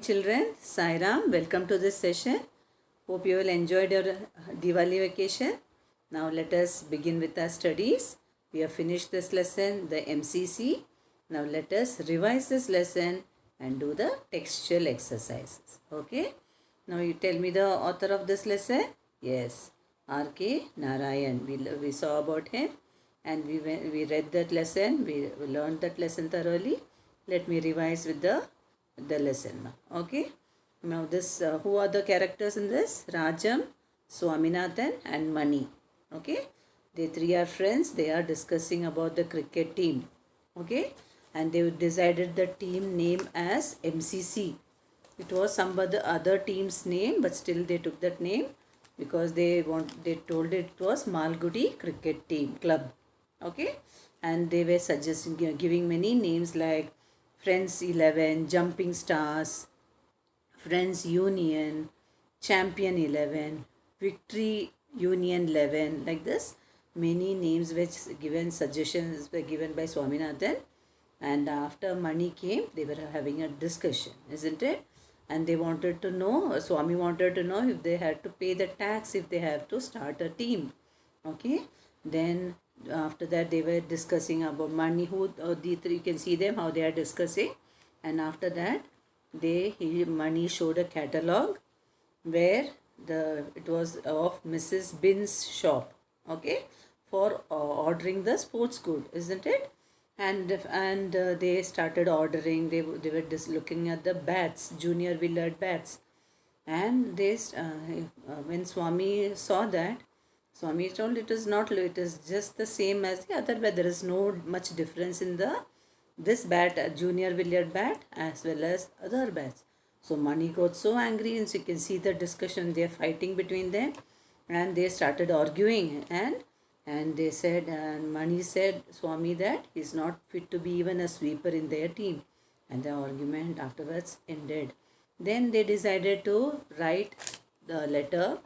Children, Sai Ram, welcome to this session. Hope you all enjoyed your Diwali vacation. Now let us begin with our studies. We have finished this lesson, the MCC. Now let us revise this lesson and do the textual exercises. Okay. Now you tell me the author of this lesson. Yes, R.K. Narayan. We saw about him and we read that lesson. We learned that lesson thoroughly. Let me revise with the lesson now. Okay. Now this who are the characters in this? Rajam, Swaminathan and Mani. Okay. They three are friends. They are discussing about the cricket team. Okay. And they decided the team name as MCC. It was some other team's name, but still they took that name because they told it was Malgudi Cricket Team Club. Okay. And they were suggesting giving many names like Friends 11, Jumping Stars, Friends Union, Champion 11, Victory Union 11, like this. Many names which given, suggestions were given by Swaminathan. And after Mani came, they were having a discussion, isn't it? And they wanted to know, Swami wanted to know if they had to pay the tax if they have to start a team. Okay. Then after that they were discussing about Mani, the three, you can see them how they are discussing. And after that Mani showed a catalog where it was of Mrs. Bin's shop, okay, for ordering the sports good, isn't it? And they started ordering. They were just looking at the bats, junior Willard bats, and when Swami saw that, Swami told it is just the same as the other bat. There is no much difference in this bat, junior Willard bat, as well as other bats. So Mani got so angry, and so you can see the discussion. They are fighting between them, and they started arguing. And they said, and Mani said Swami that he is not fit to be even a sweeper in their team. And the argument afterwards ended. Then they decided to write the letter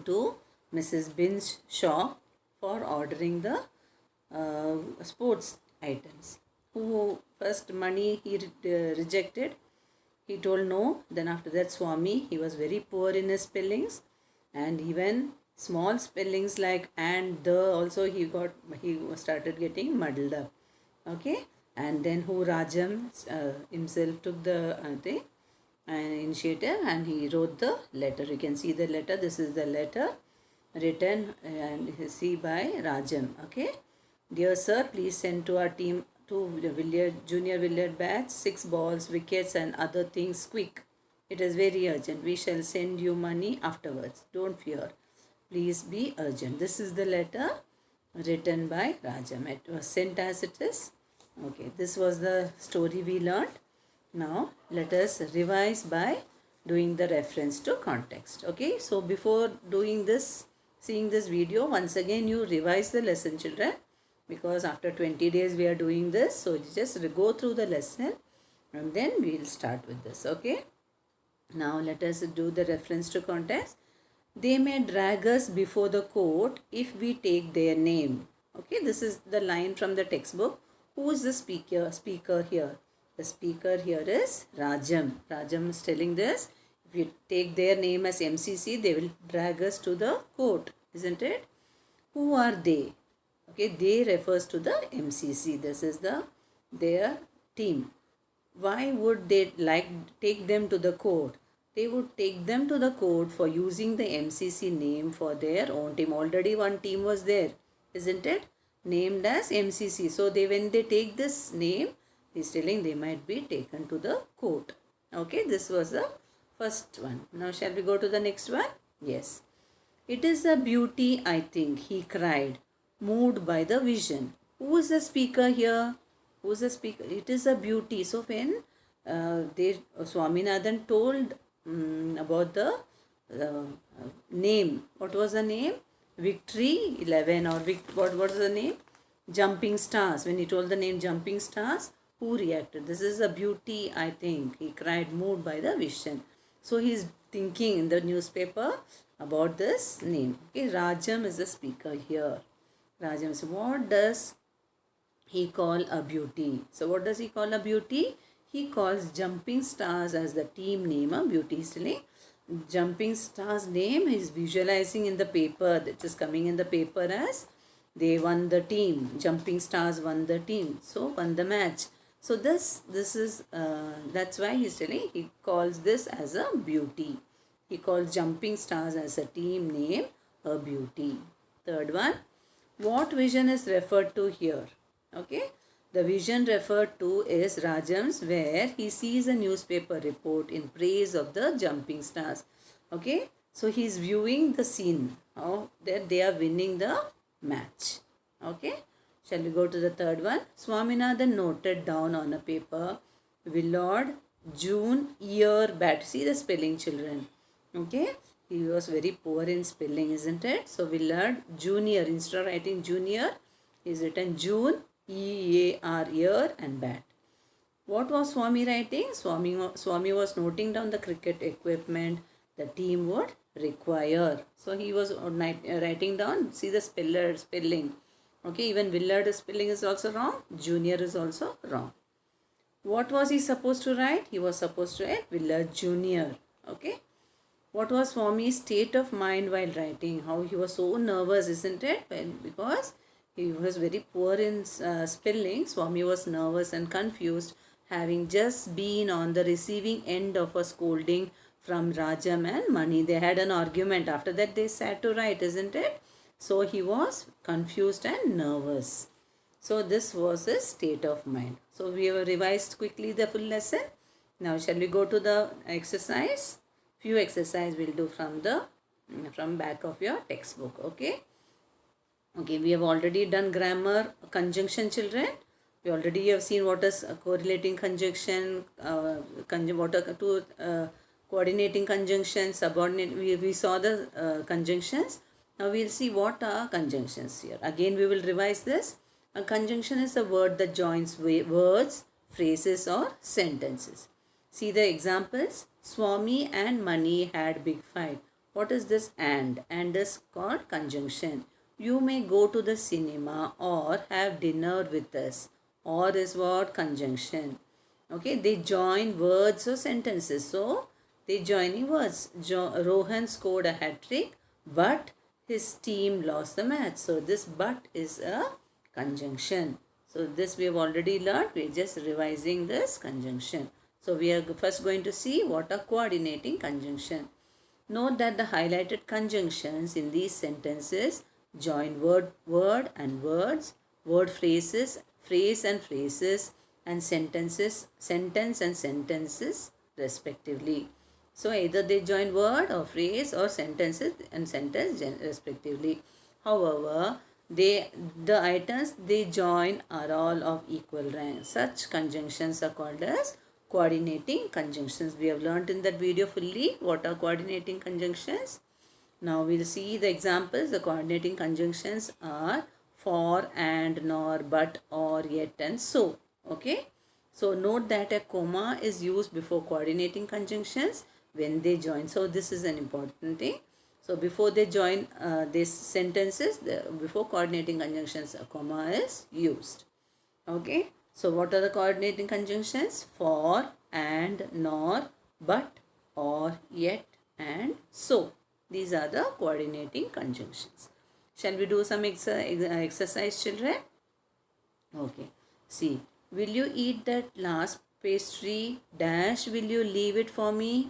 to Mrs. Bin's shop for ordering the sports items. Who first Mani he rejected. He told no. Then after that Swami, he was very poor in his spellings, and even small spellings like and the also he started getting muddled up. Okay. And then who Rajam himself took the initiative, and he wrote the letter. You can see the letter. This is the letter written and see by Rajam. Okay. Dear sir, please send to our team junior Willard bats, 6 balls, wickets and other things quick. It is very urgent. We shall send you money afterwards. Don't fear. Please be urgent. This is the letter written by Rajam. It was sent as it is. Okay, this was the story we learned. Now let us revise by doing the reference to context. Okay, so before doing this, seeing this video, once again you revise the lesson, children, because after 20 days we are doing this. So just go through the lesson and then we will start with this. Okay, now let us do the reference to context. They may drag us before the court if we take their name. Okay, this is the line from the textbook. Who is the speaker here? The speaker here is Rajam. Rajam is telling this. If you take their name as MCC, they will drag us to the court, isn't it? Who are they? Okay, they refers to the MCC. This is their team. Why would they take them to the court? They would take them to the court for using the MCC name for their own team. Already one team was there, isn't it? Named as MCC. So when they take this name, he's telling they might be taken to the court. Okay, this was the first one. Now shall we go to the next one? Yes. It is a beauty, I think, he cried, moved by the vision. Who is the speaker here? Who is the speaker? It is a beauty. So when Swaminathan told about the name, what was the name? Victory 11 or what was the name? Jumping Stars. When he told the name Jumping Stars, who reacted? This is a beauty, I think. He cried, moved by the vision. So he is thinking in the newspaper about this name. Okay, Rajam is the speaker here. Rajam says, what does he call a beauty? So what does he call a beauty? he calls Jumping Stars as the team name. Beauty is telling Jumping Stars name is visualizing in the paper, that is coming in the paper as they won the team. Jumping Stars won the team, so won the match. So this is that's why he's telling, he calls this as a beauty. He calls Jumping Stars as a team name a beauty. Third one, what vision is referred to here? Okay, the vision referred to is Rajam's, where he sees a newspaper report in praise of the Jumping Stars. Okay, so he's viewing the scene how that they are winning the match. Okay, shall we go to the third one? Swaminathan noted down on a paper Willard June year bat. See the spelling, children. Okay, he was very poor in spelling, isn't it? So Willard Junior, instead of writing junior, he's written June EAR, year, and bat. What was Swami writing? Swami was noting down the cricket equipment the team would require. So he was writing down, see the spelling. Okay, even Willard spelling is also wrong. Junior is also wrong. What was he supposed to write? He was supposed to write Willard Junior. Okay. What was Swami's state of mind while writing? How he was so nervous, isn't it? Because he was very poor in spelling. Swami was nervous and confused, having just been on the receiving end of a scolding from Rajam and Mani. They had an argument. After that, they sat to write, isn't it? So he was confused and nervous. So this was his state of mind. So we have revised quickly the full lesson. Now shall we go to the exercise? Few exercise we'll do from back of your textbook. Okay. Okay, we have already done grammar, conjunction, children. We already have seen what is a correlating conjunction, what are two coordinating conjunctions, subordinate. We saw the conjunctions. Now we'll see what are conjunctions here. Again, we will revise this. A conjunction is a word that joins words, phrases, or sentences. See the examples. Swami and Mani had big fight. What is this and? And is called conjunction. You may go to the cinema or have dinner with us. Or is what? Conjunction. Okay, they join words or sentences. So, they joining words. Rohan scored a hat-trick, but his team lost the match. So, this but is a conjunction. So, this we have already learned. We are just revising this conjunction. So, we are first going to see what are coordinating conjunction. Note that the highlighted conjunctions in these sentences join word and words, word phrases, phrase and phrases, and sentences, sentence and sentences respectively. So either they join word or phrase or sentences and sentence respectively. However, the items they join are all of equal rank. Such conjunctions are called as coordinating conjunctions. We have learnt in that video fully what are coordinating conjunctions. Now we'll see the examples. The coordinating conjunctions are for, and, nor, but, or, yet, and so. Okay. So note that a comma is used before coordinating conjunctions when they join. So this is an important thing. So before they join these sentences, before coordinating conjunctions, a comma is used. Okay. So what are the coordinating conjunctions? For, and, nor, but, or, yet, and so. These are the coordinating conjunctions. Shall we do some exercise, children? Okay. See, will you eat that last pastry? Dash, will you leave it for me?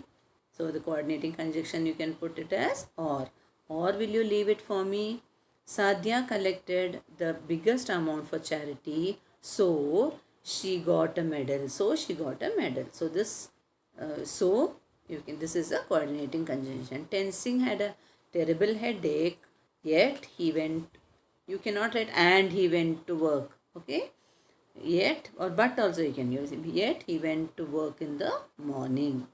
So the coordinating conjunction you can put it as or. Or will you leave it for me? Sadhya collected the biggest amount for charity. So she got a medal. So she got a medal. So this, this is a coordinating conjunction. Tensing had a terrible headache, yet he went. You cannot write and he went to work. Okay. Yet or but also you can use it. Yet he went to work in the morning.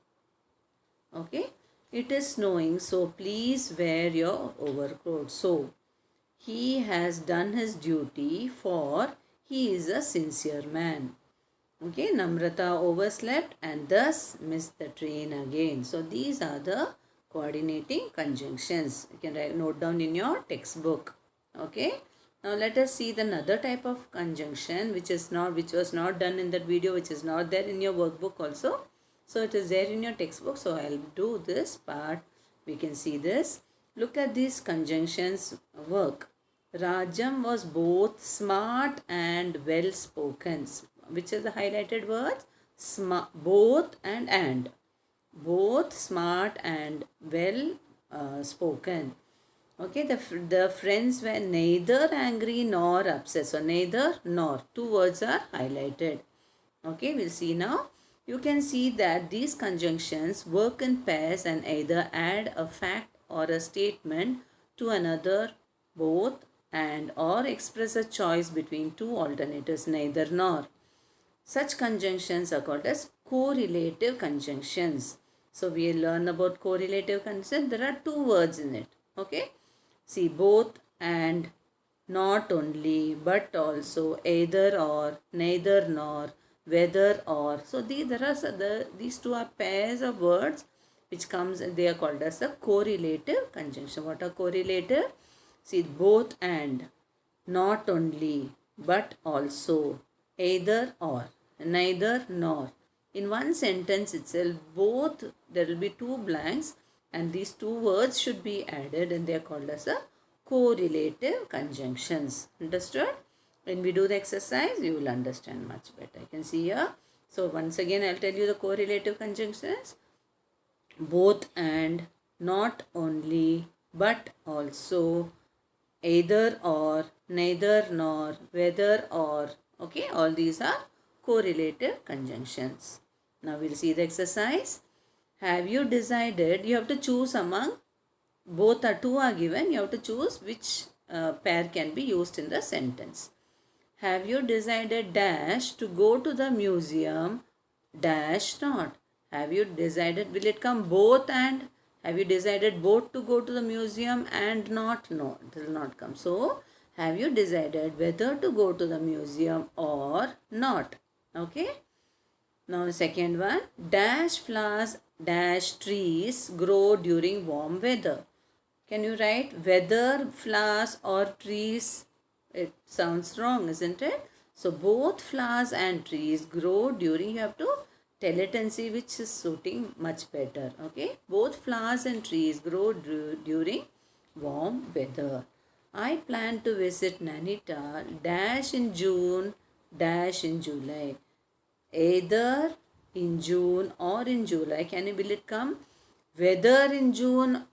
Okay. It is snowing, so please wear your overcoat. So he has done his duty, for he is a sincere man. Okay, Namrata overslept and thus missed the train again. So these are the coordinating conjunctions. You can note down in your textbook. Okay, Now let us see the another type of conjunction which was not done in that video, which is not there in your workbook also. So it is there in your textbook. So I'll do this part. We can see this. Look at these conjunctions work. Rajam was both smart and well spoken. Which are the highlighted words? Both and. Both smart and well spoken. Okay, the friends were neither angry nor upset. So neither nor. Two words are highlighted. Okay, we'll see now. You can see that these conjunctions work in pairs and either add a fact or a statement to another, both and, or express a choice between two alternatives, neither nor. Such conjunctions are called as correlative conjunctions. So we learn about correlative conjunctions. There are two words in it. Okay. See, both and, not only, but also, either or, neither nor, whether or. So these two are pairs of words which comes, they are called as a correlative conjunction. What are correlative? See, both and, not only, but also, either or, neither nor. In one sentence itself, both, there will be two blanks and these two words should be added and they are called as a correlative conjunctions. Understood? When we do the exercise, you will understand much better. You can see here. So once again, I'll tell you the correlative conjunctions. Both and, not only, but also, either or, neither nor, whether or. Okay, all these are correlative conjunctions. Now we'll see the exercise. Have you decided? You have to choose among, both are two are given. You have to choose which pair can be used in the sentence. Have you decided dash to go to the museum dash not? Have you decided, will it come both and? Have you decided both to go to the museum and not? No, it will not come. So, have you decided whether to go to the museum or not? Okay. Now the second one, dash flowers dash trees grow during warm weather. Can you write whether flowers or trees? It sounds wrong, isn't it? So both flowers and trees grow during, you have to tell it and see which is suiting much better. Okay, both flowers and trees grow during warm weather. I plan to visit Nainital dash in June dash in July. Either in June or in July. Will it come? Whether in June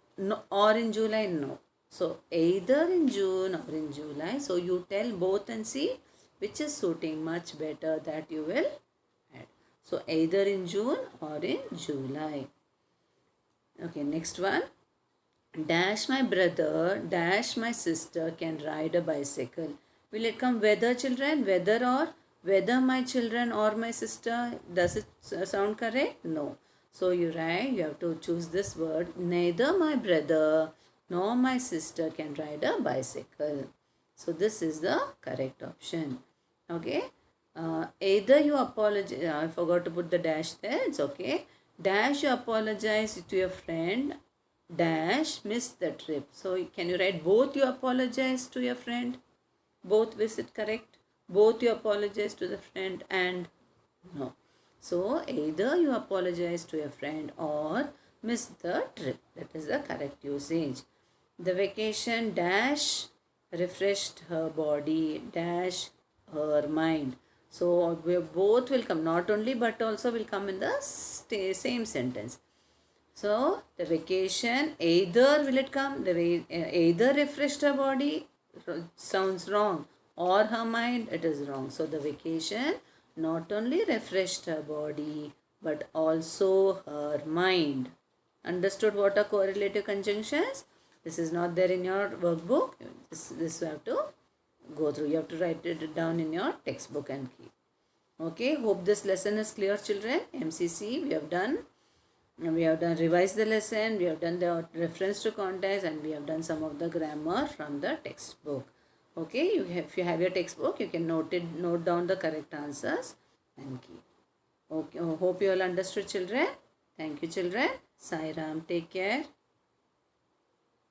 or in July? No. So either in June or in July. So you tell both and see which is suiting much better, that you will add. So either in June or in July. Okay, next one. Dash my brother, dash my sister can ride a bicycle. Will it come whether, children? Whether or? Whether my children or my sister. Does it sound correct? No. So you write, you have to choose this word. Neither my brother nor my sister can ride a bicycle. So this is the correct option. Okay. Either you apologize. I forgot to put the dash there. It's okay. Dash you apologize to your friend. Dash missed the trip. So can you write both you apologize to your friend? Both, is it correct? Both you apologize to the friend and no. So either you apologize to your friend or miss the trip. That is the correct usage. The vacation dash refreshed her body dash her mind. So both will come, not only but also will come in the same sentence. So the vacation, either will it come, either refreshed her body, sounds wrong, or her mind, it is wrong. So the vacation not only refreshed her body but also her mind. Understood what are correlative conjunctions? This is not there in your workbook. This you have to go through. You have to write it down in your textbook and keep. Okay, hope this lesson is clear, children. MCC we have done. We have done revised the lesson, we have done the reference to context, and we have done some of the grammar from the textbook. Okay, if you have your textbook, you can note down the correct answers and keep. Okay, hope you all understood, children. Thank you, children. Sai Ram, take care.